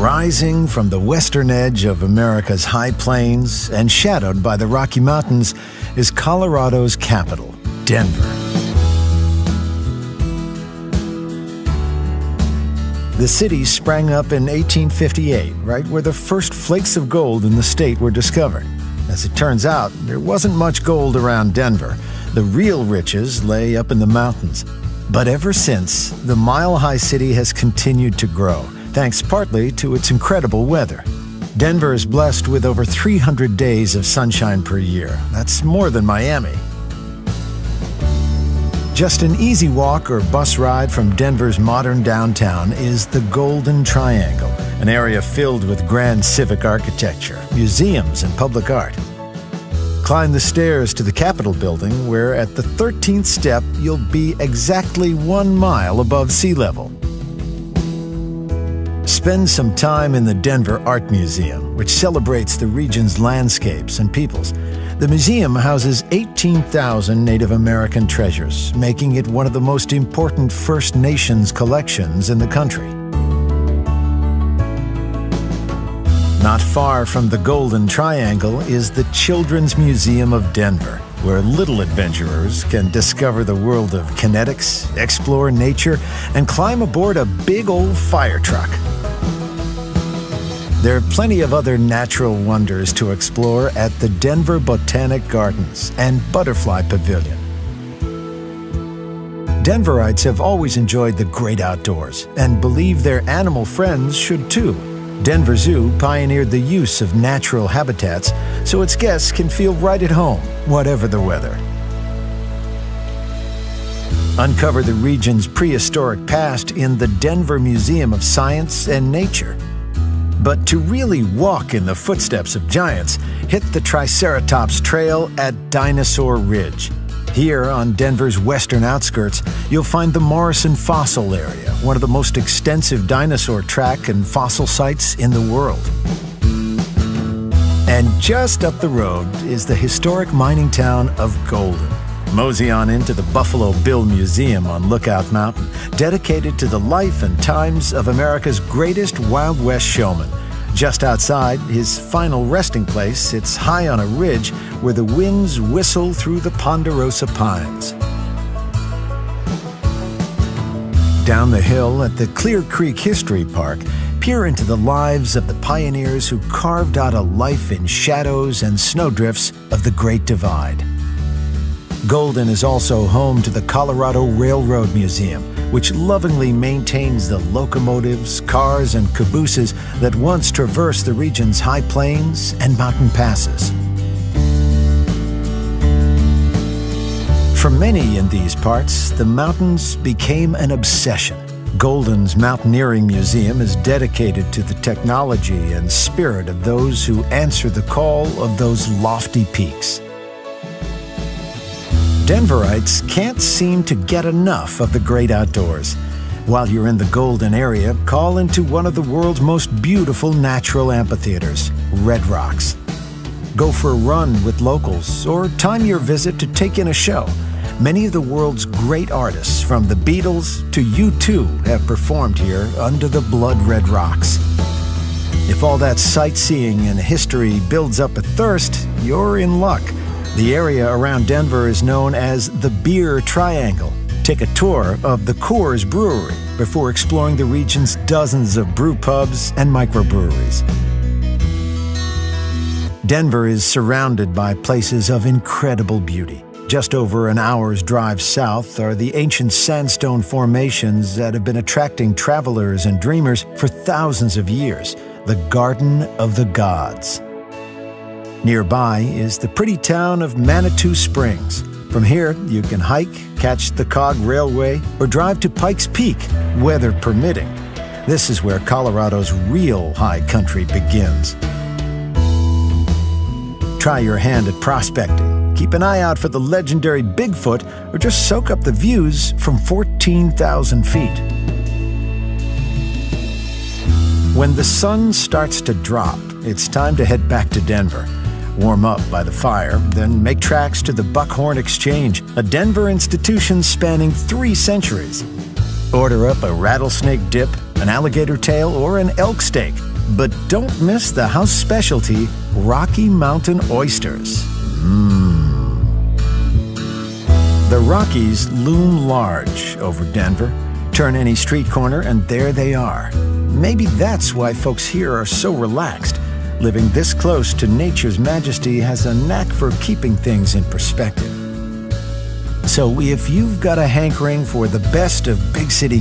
Rising from the western edge of America's high plains and shadowed by the Rocky Mountains is Colorado's capital, Denver. The city sprang up in 1858, right where the first flakes of gold in the state were discovered. As it turns out, there wasn't much gold around Denver. The real riches lay up in the mountains. But ever since, the mile-high city has continued to grow, thanks partly to its incredible weather. Denver is blessed with over 300 days of sunshine per year. That's more than Miami. Just an easy walk or bus ride from Denver's modern downtown is the Golden Triangle, an area filled with grand civic architecture, museums, and public art. Climb the stairs to the Capitol building, where at the 13th step you'll be exactly 1 mile above sea level. Spend some time in the Denver Art Museum, which celebrates the region's landscapes and peoples. The museum houses 18,000 Native American treasures, making it one of the most important First Nations collections in the country. Not far from the Golden Triangle is the Children's Museum of Denver, where little adventurers can discover the world of kinetics, explore nature, and climb aboard a big old fire truck. There are plenty of other natural wonders to explore at the Denver Botanic Gardens and Butterfly Pavilion. Denverites have always enjoyed the great outdoors and believe their animal friends should too. Denver Zoo pioneered the use of natural habitats so its guests can feel right at home, whatever the weather. Uncover the region's prehistoric past in the Denver Museum of Science and Nature. But to really walk in the footsteps of giants, hit the Triceratops Trail at Dinosaur Ridge. Here on Denver's western outskirts, you'll find the Morrison Fossil Area, one of the most extensive dinosaur track and fossil sites in the world. And just up the road is the historic mining town of Golden. Mosey on into the Buffalo Bill Museum on Lookout Mountain, dedicated to the life and times of America's greatest Wild West showman. Just outside his final resting place sits high on a ridge where the winds whistle through the ponderosa pines. Down the hill at the Clear Creek History Park, peer into the lives of the pioneers who carved out a life in shadows and snowdrifts of the Great Divide. Golden is also home to the Colorado Railroad Museum, which lovingly maintains the locomotives, cars, and cabooses that once traversed the region's high plains and mountain passes. For many in these parts, the mountains became an obsession. Golden's Mountaineering Museum is dedicated to the technology and spirit of those who answer the call of those lofty peaks. Denverites can't seem to get enough of the great outdoors. While you're in the Golden area, call into one of the world's most beautiful natural amphitheaters, Red Rocks. Go for a run with locals or time your visit to take in a show. Many of the world's great artists, from the Beatles to U2, have performed here under the blood-red rocks. If all that sightseeing and history builds up a thirst, you're in luck. The area around Denver is known as the Beer Triangle. Take a tour of the Coors Brewery before exploring the region's dozens of brew pubs and microbreweries. Denver is surrounded by places of incredible beauty. Just over an hour's drive south are the ancient sandstone formations that have been attracting travelers and dreamers for thousands of years, the Garden of the Gods. Nearby is the pretty town of Manitou Springs. From here, you can hike, catch the Cog Railway, or drive to Pikes Peak, weather permitting. This is where Colorado's real high country begins. Try your hand at prospecting. Keep an eye out for the legendary Bigfoot, or just soak up the views from 14,000 feet. When the sun starts to drop, it's time to head back to Denver. Warm up by the fire, then make tracks to the Buckhorn Exchange, a Denver institution spanning 3 centuries. Order up a rattlesnake dip, an alligator tail, or an elk steak. But don't miss the house specialty, Rocky Mountain oysters. The Rockies loom large over Denver. Turn any street corner and there they are. Maybe that's why folks here are so relaxed. Living this close to nature's majesty has a knack for keeping things in perspective. So if you've got a hankering for the best of big city